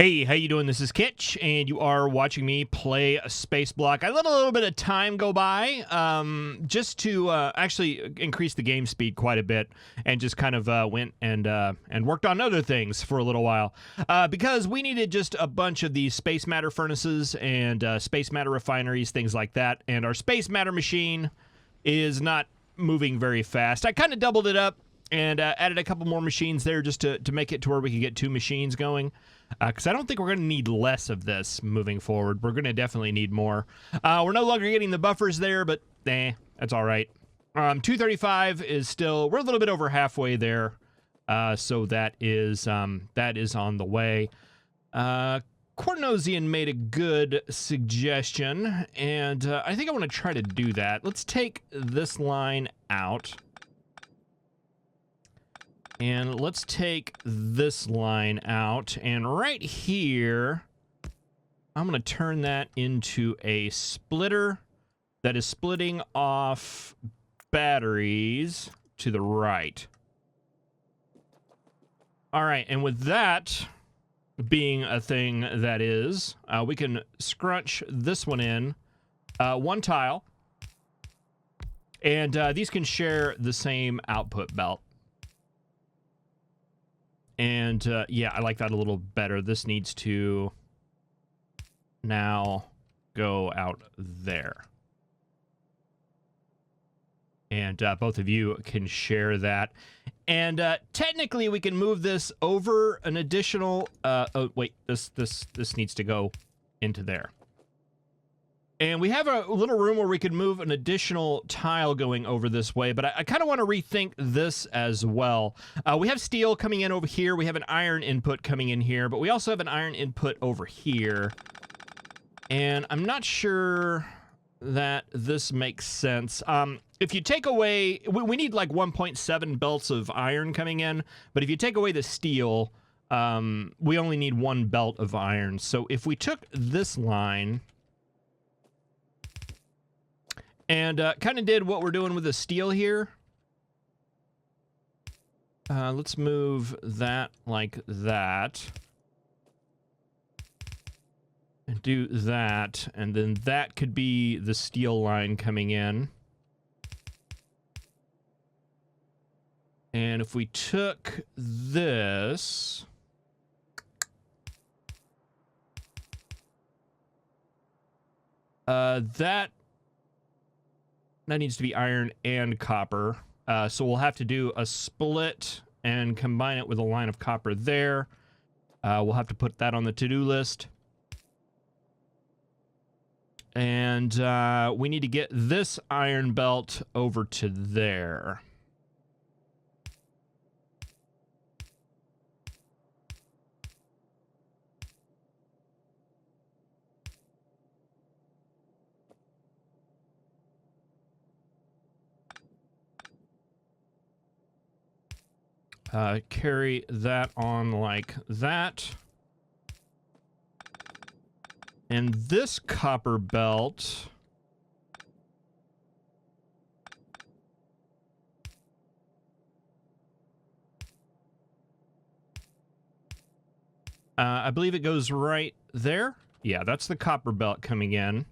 Hey, how you doing? This is Kitch, and you are watching me play a Spaceblock. I let a little bit of time go by, just to actually increase the game speed quite a bit, and just kind of went and worked on other things for a little while, because we needed just a bunch of these space matter furnaces and space matter refineries, things like that, and our space matter machine is not moving very fast. I kind of doubled it up and added a couple more machines there just to make it to where we could get two machines going. Because I don't think we're going to need less of this moving forward. We're going to definitely need more. We're no longer getting the buffers there, but that's all right. 235 is still, we're a little bit over halfway there. So that is on the way. Cornosian made a good suggestion, and I think I want to try to do that. Let's take this line out. And let's take this line out, and right here, I'm going to turn that into a splitter that is splitting off batteries to the right. All right, and with that being a thing that is, we can scrunch this one in, one tile, and these can share the same output belt. And yeah, I like that a little better. This needs to now go out there. And both of you can share that. And technically, we can move this over an additional... oh, wait, this needs to go into there. And we have a little room where we could move an additional tile going over this way, but I kind of want to rethink this as well. We have steel coming in over here. We have an iron input coming in here, but we also have an iron input over here. And I'm not sure that this makes sense. If you take away, we need like 1.7 belts of iron coming in, but if you take away the steel, we only need one belt of iron. So if we took this line... and kind of did what we're doing with the steel here. Let's move that like that. And do that. And then that could be the steel line coming in. And if we took this... that needs to be iron and copper. So we'll have to do a split and combine it with a line of copper there. We'll have to put that on the to-do list. And we need to get this iron belt over to there. Carry that on like that. And this copper belt... I believe it goes right there. Yeah, that's the copper belt coming in.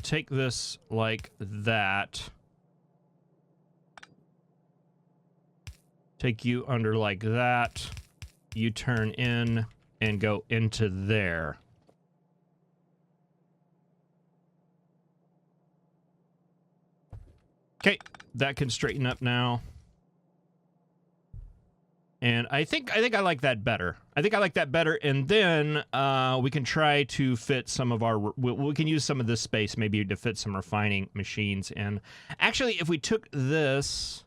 Take this like that. Take you under like that. You turn in and go into there. Okay, that can straighten up now. And I think I like that better. I think I like that better. And then we can try to fit some of our... We can use some of this space maybe to fit some refining machines in. Actually, if we took this...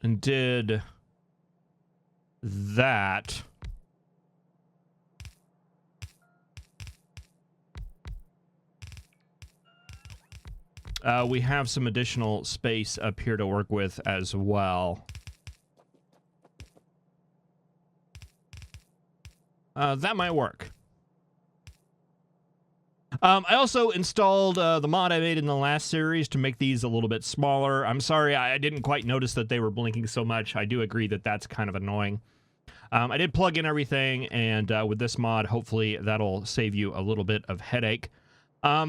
and did that... we have some additional space up here to work with as well. That might work. I also installed the mod I made in the last series to make these a little bit smaller. I'm sorry, I didn't quite notice that they were blinking so much. I do agree that that's kind of annoying. I did plug in everything, and with this mod, hopefully that'll save you a little bit of headache. All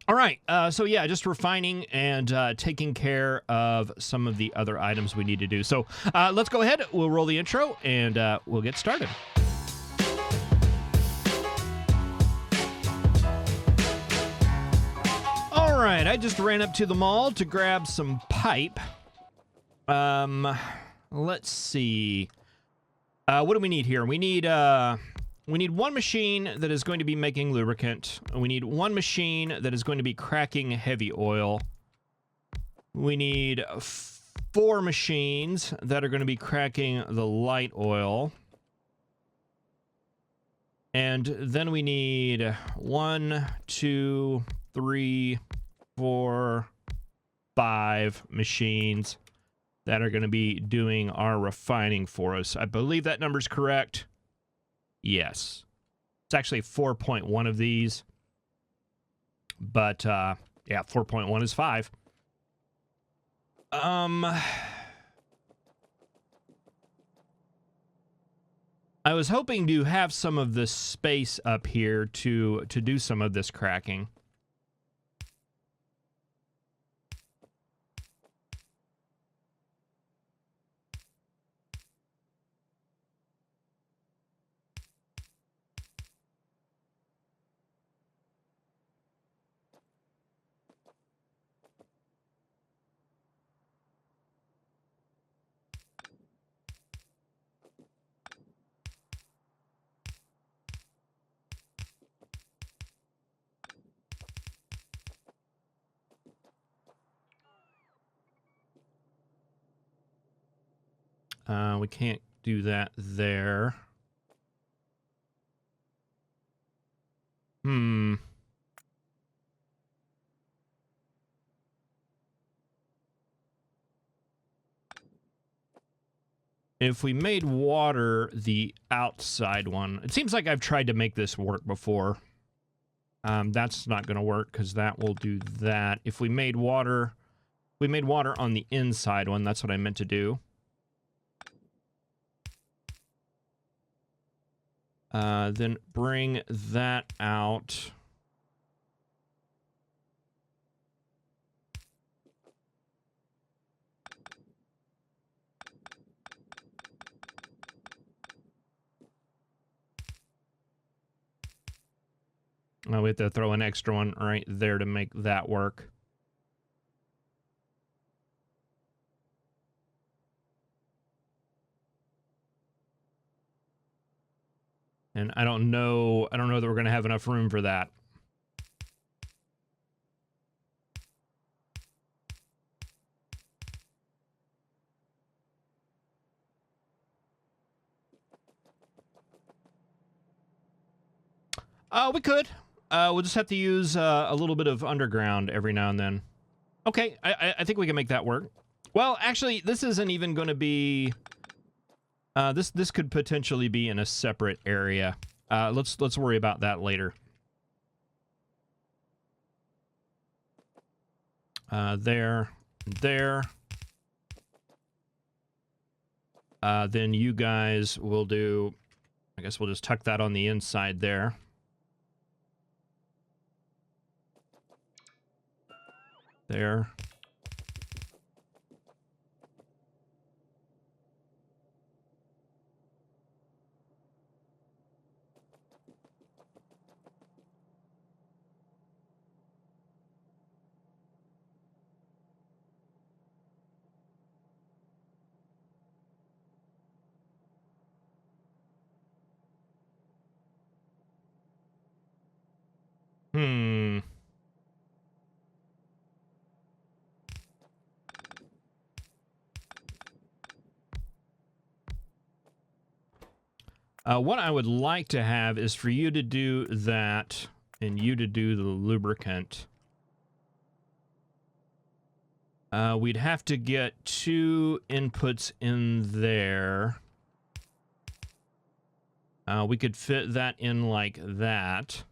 right, so yeah, just refining and taking care of some of the other items we need to do. So let's go ahead, we'll roll the intro, and we'll get started. All right, I just ran up to the mall to grab some pipe. Let's see. What do we need here? We need one machine that is going to be making lubricant. We need one machine that is going to be cracking heavy oil. We need 4 machines that are going to be cracking the light oil. And then we need 1, 2, 3, 4, 5 machines that are going to be doing our refining for us. I believe that number's correct. Yes. It's actually 4.1 of these. But, yeah, 4.1 is 5. I was hoping to have some of the space up here to do some of this cracking. We can't do that there. If we made water the outside one, it seems like I've tried to make this work before. That's not going to work because that will do that. If we made water on the inside one, that's what I meant to do. Then bring that out. Now we have to throw an extra one right there to make that work. And I don't know that we're going to have enough room for that. We could. We'll just have to use a little bit of underground every now and then. Okay, I think we can make that work. Well, actually, this isn't even going to be... This could potentially be in a separate area. Let's worry about that later. There. Then you guys will do... I guess we'll just tuck that on the inside there. There. What I would like to have is for you to do that and you to do the lubricant. We'd have to get 2 inputs in there. We could fit that in like that.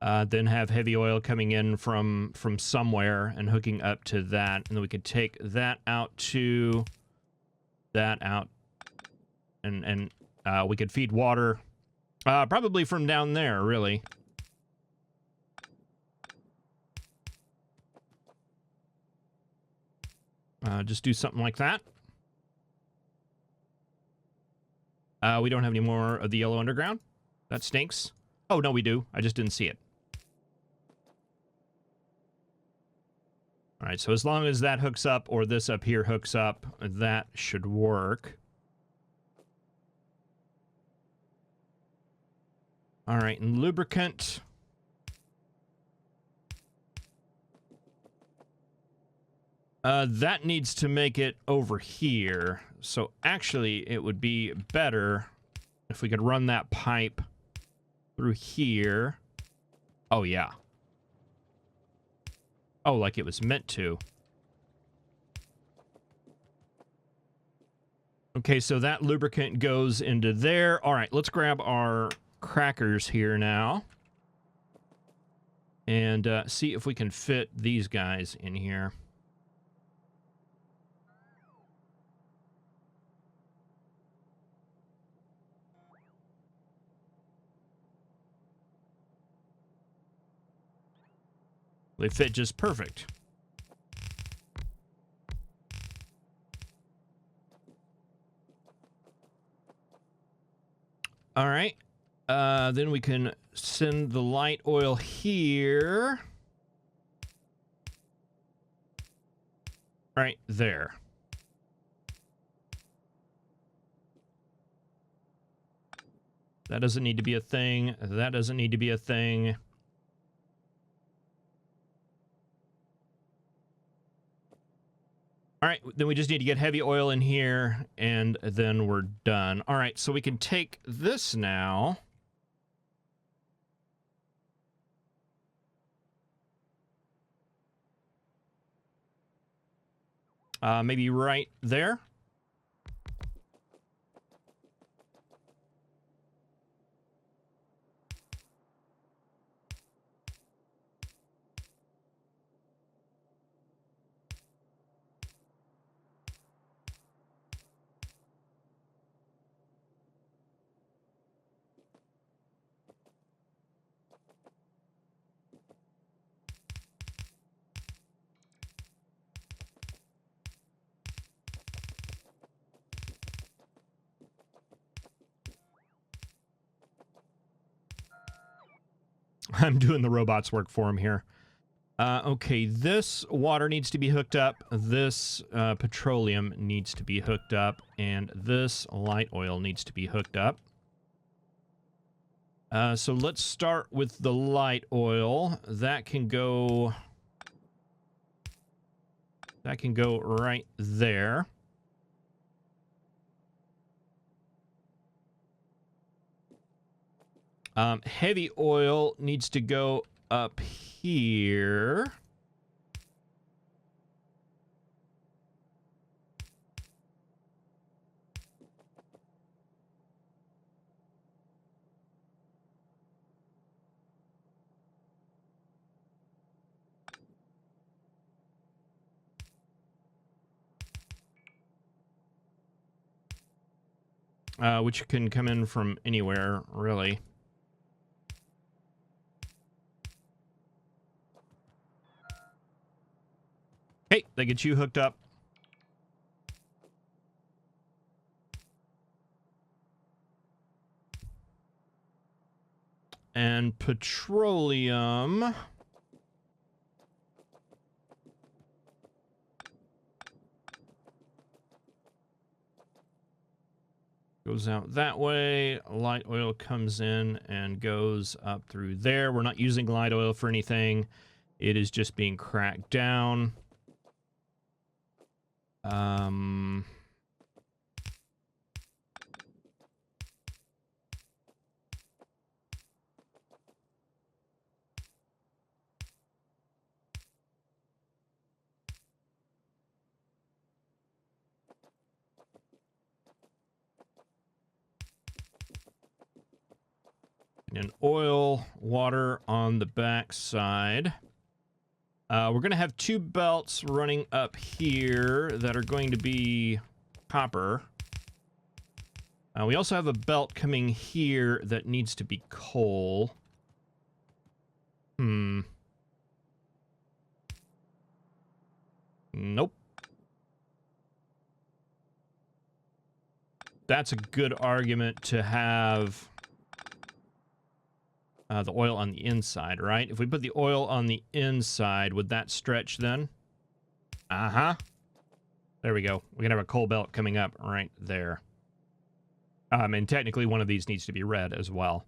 Then have heavy oil coming in from somewhere and hooking up to that. And then we could take that out to that out. And we could feed water. Probably from down there, really. Just do something like that. We don't have any more of the yellow underground. That stinks. Oh, no, we do. I just didn't see it. All right, so as long as that hooks up or this up here hooks up, that should work. All right, and lubricant. That needs to make it over here. So actually, it would be better if we could run that pipe through here. Oh, yeah. Oh, like it was meant to. Okay, so that lubricant goes into there. All right, let's grab our crackers here now. And see if we can fit these guys in here. They fit just perfect. All right. Then we can send the light oil here. Right there. That doesn't need to be a thing. That doesn't need to be a thing. All right, then we just need to get heavy oil in here, and then we're done. All right, so we can take this now. Maybe right there. I'm doing the robot's work for him here. Okay, this water needs to be hooked up. This petroleum needs to be hooked up. And this light oil needs to be hooked up. So let's start with the light oil. That can go right there. Heavy oil needs to go up here. Which can come in from anywhere, really. Hey, that gets you hooked up. And petroleum. Goes out that way. Light oil comes in and goes up through there. We're not using light oil for anything. It is just being cracked down. And oil, water on the back side. We're going to have 2 belts running up here that are going to be copper. We also have a belt coming here that needs to be coal. Nope. That's a good argument to have the oil on the inside, right? If we put the oil on the inside, would that stretch then? Uh-huh. There we go. We're going to have a coal belt coming up right there. And technically one of these needs to be red as well.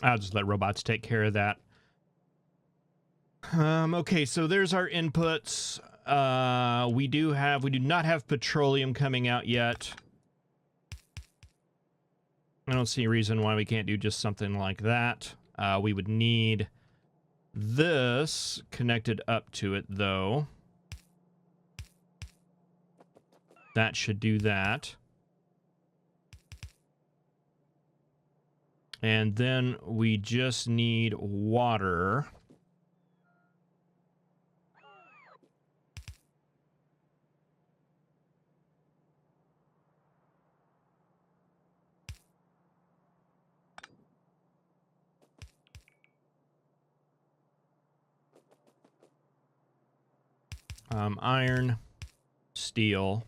I'll just let robots take care of that. Okay, so there's our inputs. We do not have petroleum coming out yet. I don't see a reason why we can't do just something like that. We would need this connected up to it, though. That should do that. And then we just need water. Iron, steel.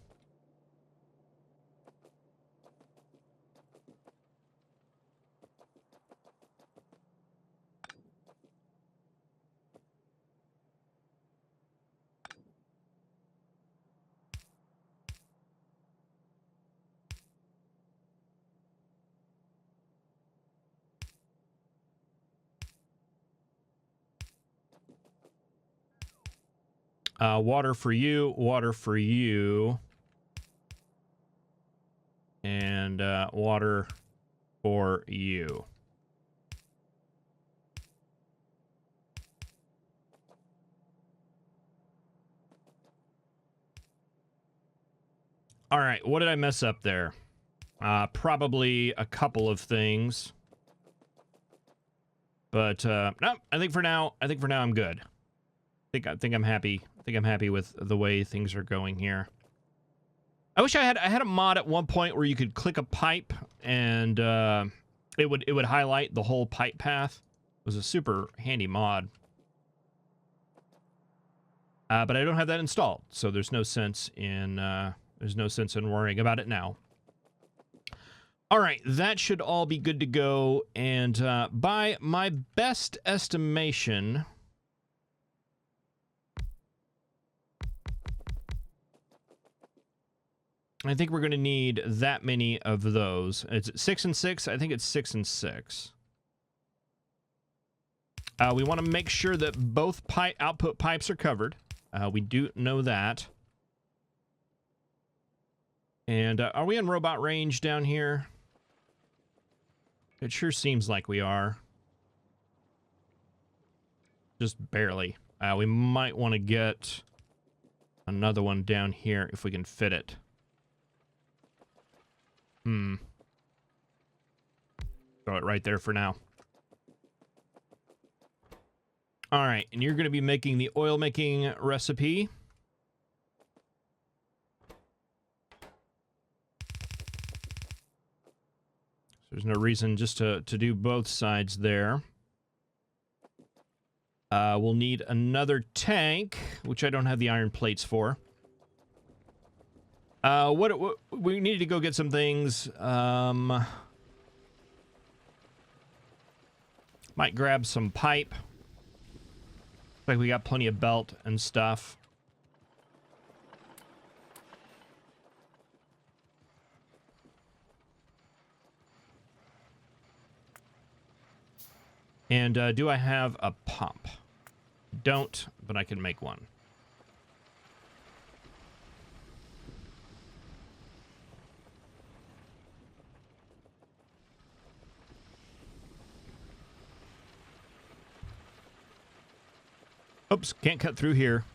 Water for you, and water for you. All right, what did I mess up there? Probably a couple of things. But no, I think for now I'm good. I think I'm happy. I think I'm happy with the way things are going here. I wish I had a mod at one point where you could click a pipe and it would highlight the whole pipe path. It was a super handy mod. But I don't have that installed, so there's no sense in worrying about it now. All right, that should all be good to go. And by my best estimation, I think we're going to need that many of those. It's 6 and 6. I think it's 6 and 6. We want to make sure that both output pipes are covered. We do know that. And are we in robot range down here? It sure seems like we are. Just barely. We might want to get another one down here if we can fit it. Throw it right there for now. All right, and you're going to be making the oil making recipe. There's no reason just to do both sides there. We'll need another tank, which I don't have the iron plates for. What we need to go get some things. Might grab some pipe. Looks like we got plenty of belt and stuff. And do I have a pump? Don't, but I can make one. Oops, can't cut through here.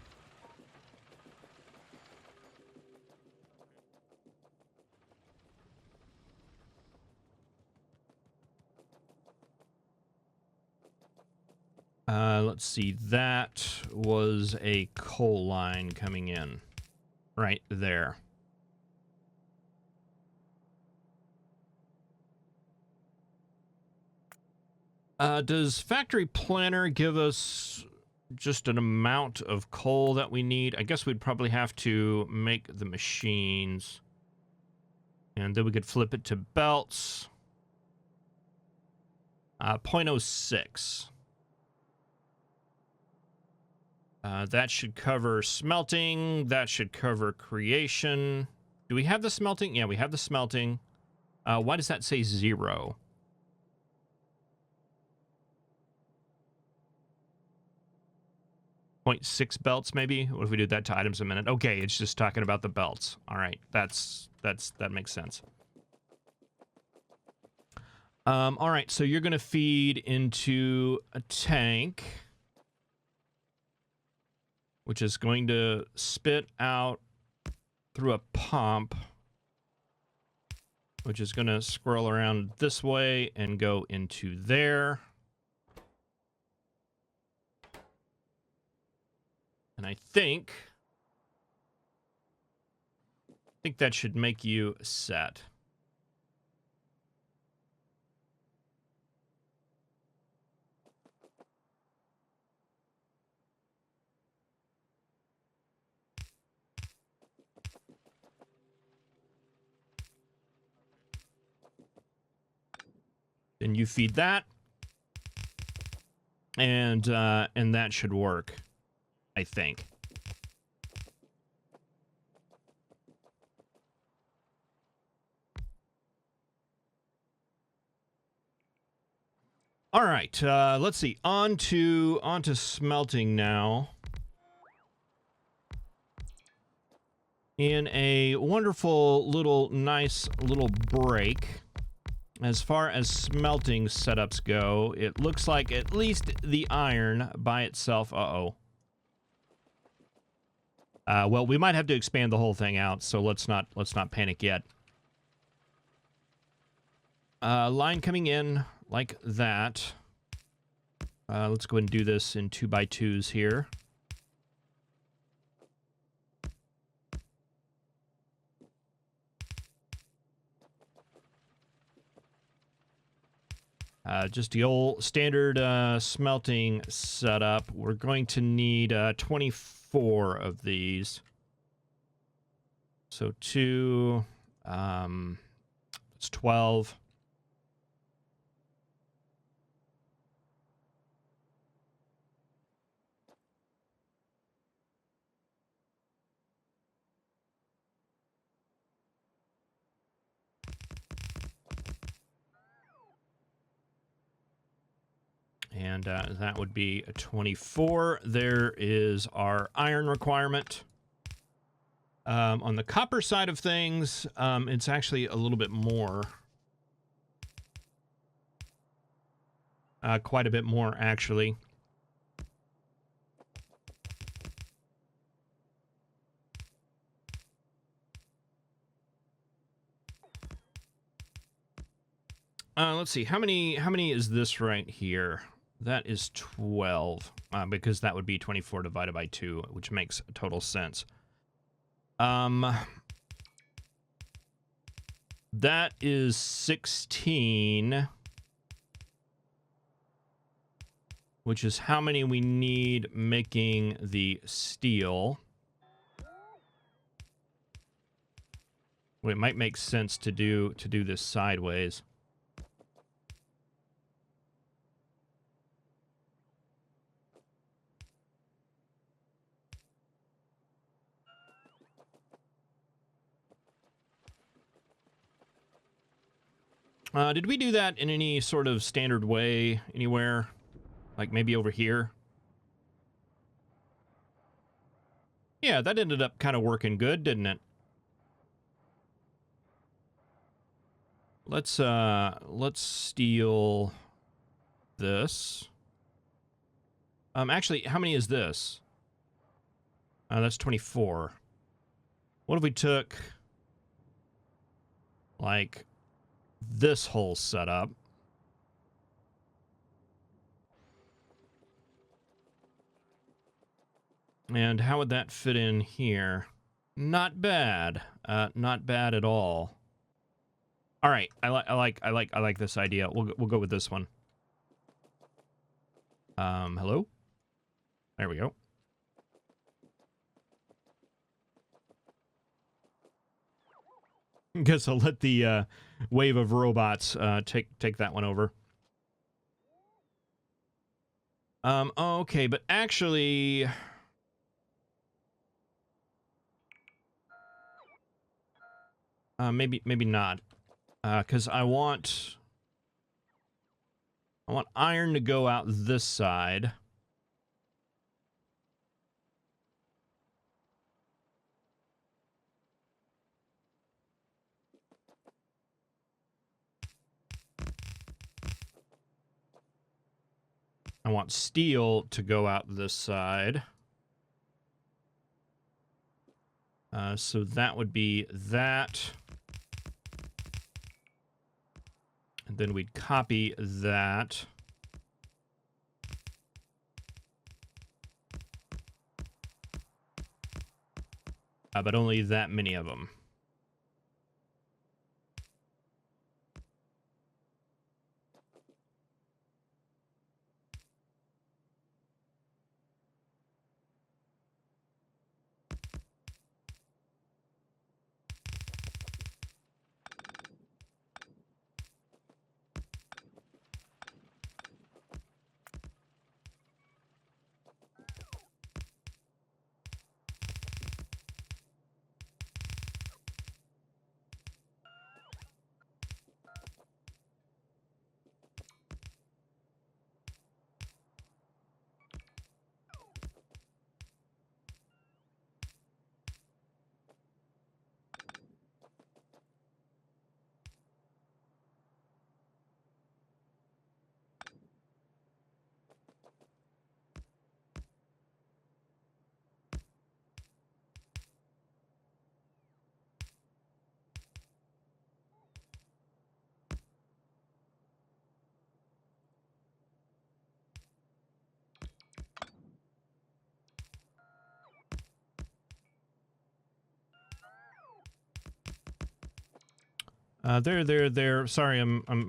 Let's see. That was a coal line coming in right there. Does Factory Planner give us just an amount of coal that we need? I guess we'd probably have to make the machines. And then we could flip it to belts. 0.06. That should cover smelting. That should cover creation. Do we have the smelting? Yeah, we have the smelting. Why does that say 0? .6 belts, maybe? What if we do that to items a minute? Okay, it's just talking about the belts. All right, that makes sense. All right, so you're going to feed into a tank, which is going to spit out through a pump, which is going to swirl around this way and go into there. And I think that should make you set. Then you feed that, and that should work, I think. All right, let's see. On to smelting now. In a wonderful little nice little break. As far as smelting setups go, it looks like at least the iron by itself. Well, we might have to expand the whole thing out, so let's not panic yet. Line coming in like that. Let's go ahead and do this in 2x2s here. Just the old standard smelting setup. We're going to need 24 of these. So 2, it's 12. And that would be a 24. There is our iron requirement. On the copper side of things, it's actually a little bit more. Quite a bit more, actually. Let's see. How many is this right here? That is 12, because that would be 24 divided by 2, which makes total sense. That is 16, which is how many we need making the steel. Well, it might make sense to do this sideways. Did we do that in any sort of standard way anywhere? Like maybe over here. Yeah, that ended up kind of working good, didn't it? Let's steal this. Actually, how many is this? That's 24. What if we took like this whole setup? And how would that fit in here? Not bad. Not bad at all. All right, I like this idea. We'll go with this one. Hello? There we go. Guess I'll let the wave of robots take that one over. Okay, but actually, maybe not, because I want iron to go out this side. I want steel to go out this side. So that would be that. And then we'd copy that. But only that many of them. There. Sorry, I'm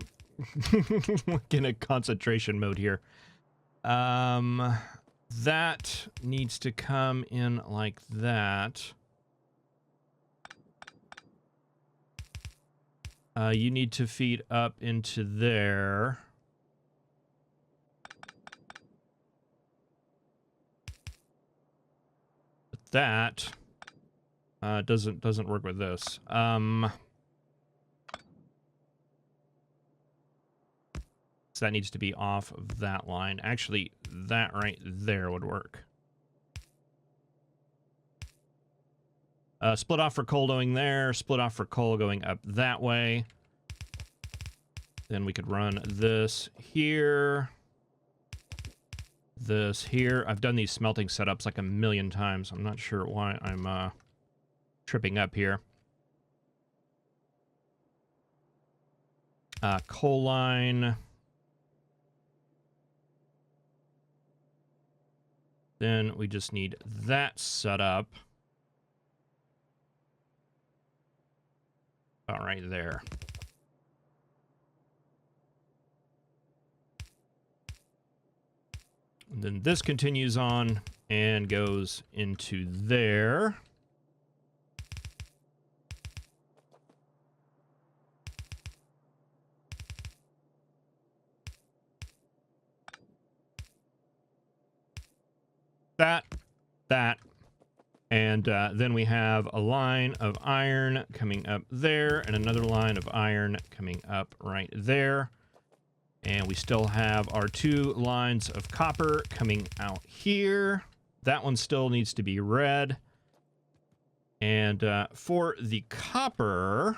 in a concentration mode here. That needs to come in like that. You need to feed up into there. But that doesn't work with this. So that needs to be off of that line. Actually, that right there would work. Split off for coal going there, split off for coal going up that way. Then we could run this here. This here. I've done these smelting setups like a million times. I'm not sure why I'm tripping up here. Coal line. Then we just need that set up. About right there. And then this continues on and goes into there. That, and then we have a line of iron coming up there, and another line of iron coming up right there. And we still have our 2 lines of copper coming out here. That one still needs to be red. And for the copper...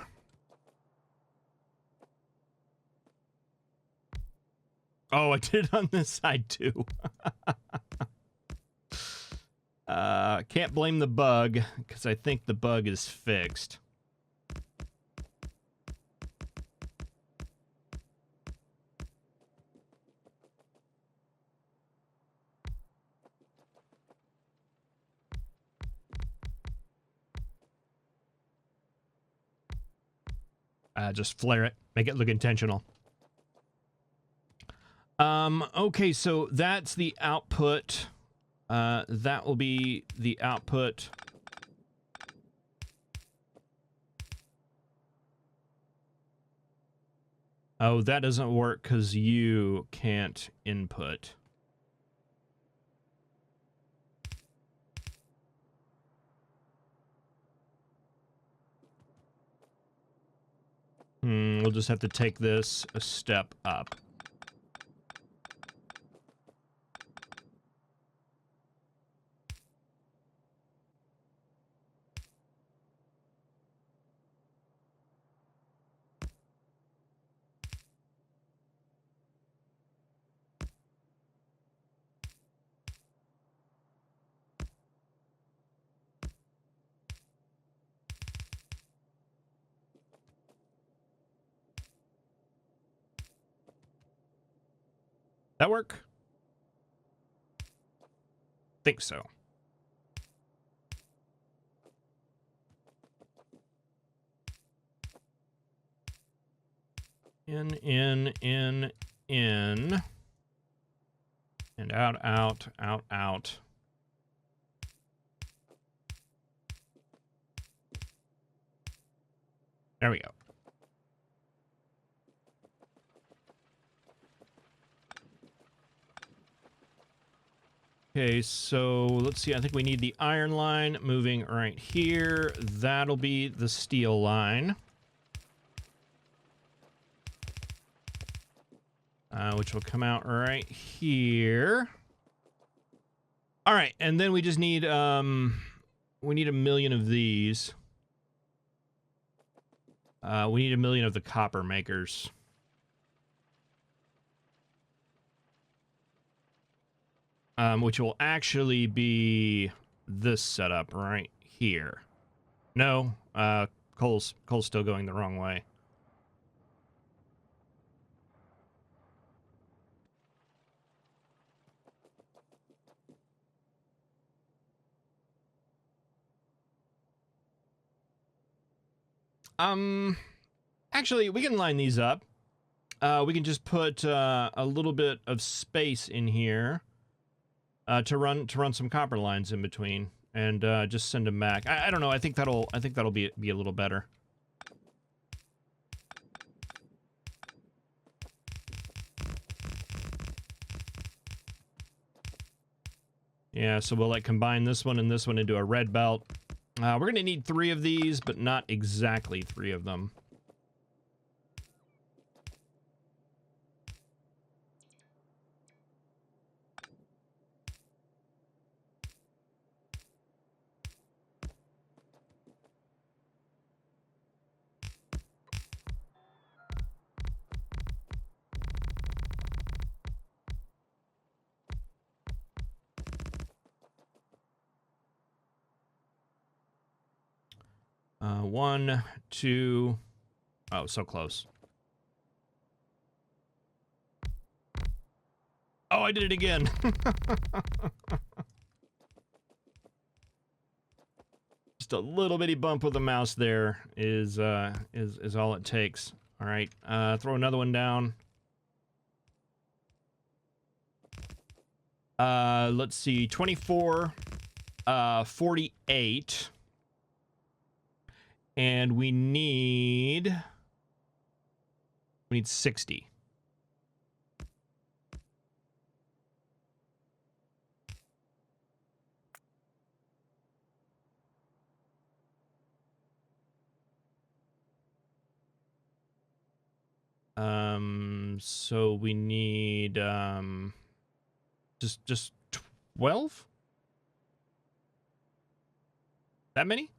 Oh, I did it on this side too. Can't blame the bug, because I think the bug is fixed. Just flare it. Make it look intentional. Okay, so that's the output. That will be the output. Oh, that doesn't work because you can't input. We'll just have to take this a step up. That work? Think so. In, and out, out, out, out. There we go. Okay, so let's see. I think we need the iron line moving right here. That'll be the steel line. Which will come out right here. All right, and then we just need we need 1 million of these. We need 1 million of the copper makers. Which will actually be this setup right here. No, coal's still going the wrong way. Actually, we can line these up. We can just put a little bit of space in here to run some copper lines in between, and just send them back. I don't know. I think that'll be a little better. Yeah, so we'll like combine this one and this one into a red belt. We're gonna need 3 of these, but not exactly 3 of them. One, two. Oh, so close. Oh, I did it again. Just a little bitty bump with the mouse there is all it takes. All right, throw another one down. Let's see, 24, 48. And we need 60. So we need just 12? That many?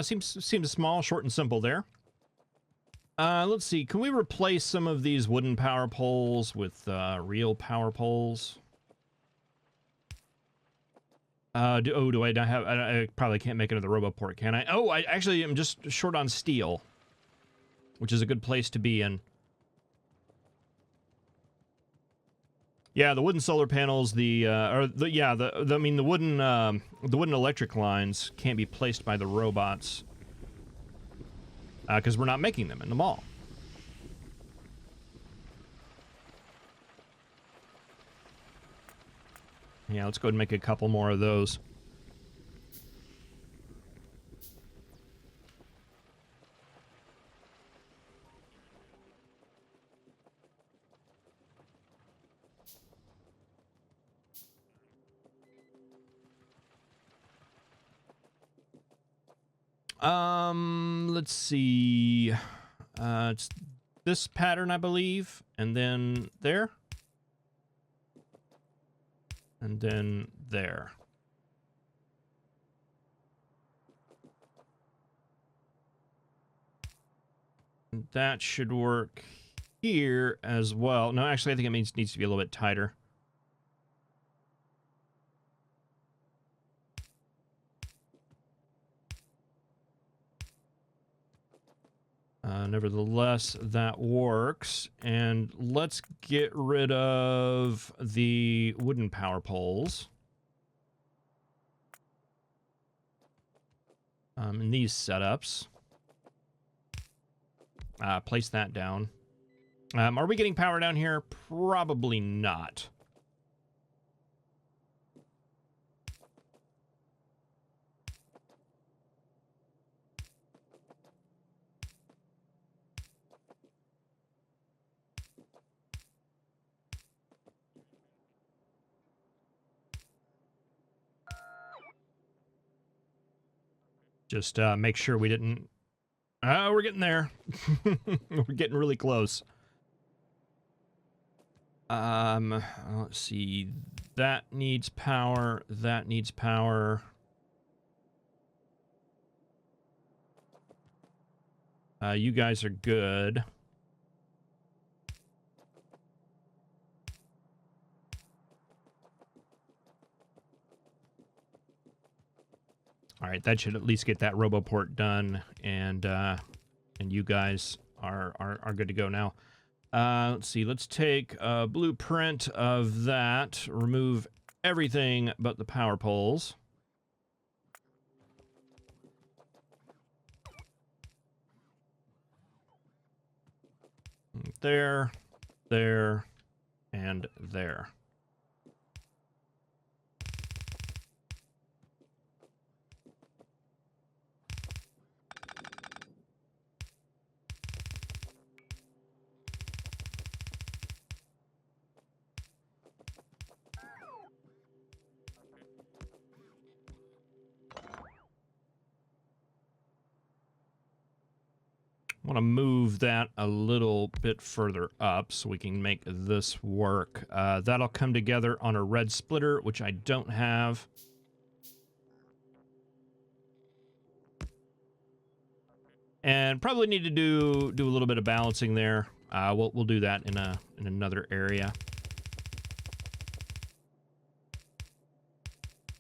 Seems small, short, and simple there. Let's see. Can we replace some of these wooden power poles with real power poles? Do I not have? I probably can't make another RoboPort, can I? Oh, I actually am just short on steel, which is a good place to be in. Yeah, the wooden solar panels, I mean the wooden electric lines can't be placed by the robots because we're not making them in the mall. Yeah, let's go ahead and make a couple more of those. Let's see. It's this pattern, I believe, and then there. And then there. And that should work here as well. No, actually, I think it needs to be a little bit tighter. Nevertheless, that works. And let's get rid of the wooden power poles. In these setups. Place that down. Are we getting power down here? Probably not. Just make sure we didn't... we're getting there. We're getting really close. Let's see. That needs power. That needs power. You guys are good. All right, that should at least get that RoboPort done, and you guys are good to go now. Let's see. Let's take a blueprint of that. Remove everything but the power poles. There, there, and there. I want to move that a little bit further up so we can make this work. That'll come together on a red splitter, which I don't have. And probably need to do a little bit of balancing there. We'll do that in another area.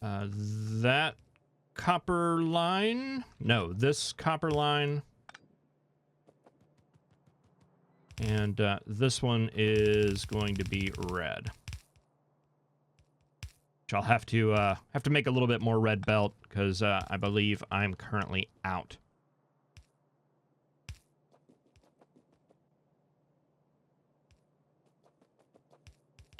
That copper line? No, this copper line. And this one is going to be red. Which I'll have to make a little bit more red belt because I believe I'm currently out.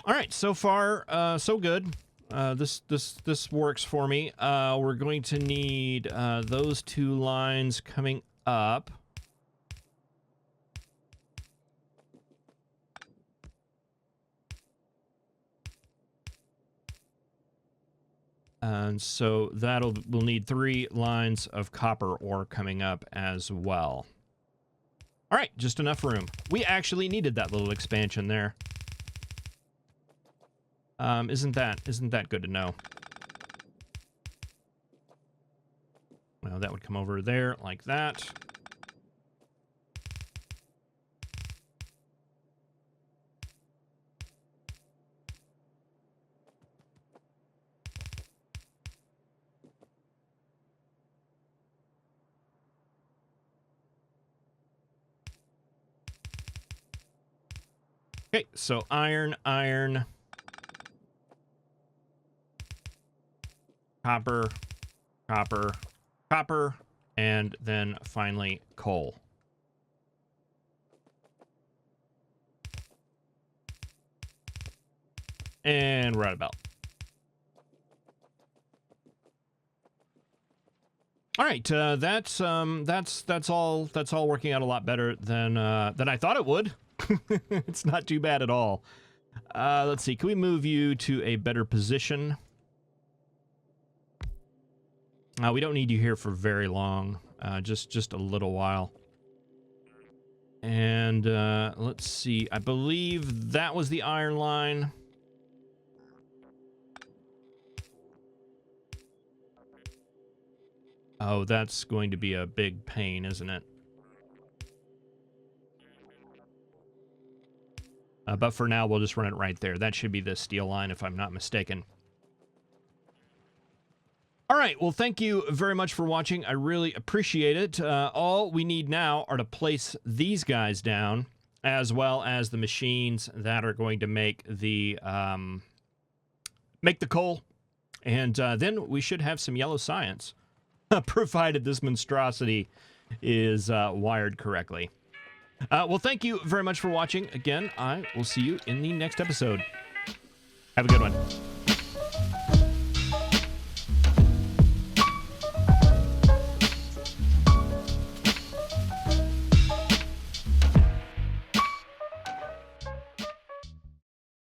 All right, so far so good. This works for me. We're going to need those 2 lines coming up. And so we'll need 3 lines of copper ore coming up as well. All right, just enough room. We actually needed that little expansion there. Isn't that good to know? Well, that would come over there like that. Okay, so iron, copper, copper, copper, and then finally coal. And we're out of belt. All right, that's all working out a lot better than I thought it would. It's not too bad at all. Let's see, can we move you to a better position? We don't need you here for very long, just a little while. And let's see, I believe that was the iron line. Oh, that's going to be a big pain, isn't it? But for now, we'll just run it right there. That should be the steel line, if I'm not mistaken. All right, well, thank you very much for watching. I really appreciate it. All we need now are to place these guys down, as well as the machines that are going to make the coal. And then we should have some yellow science, provided this monstrosity is wired correctly. Well, thank you very much for watching. Again, I will see you in the next episode. Have a good one.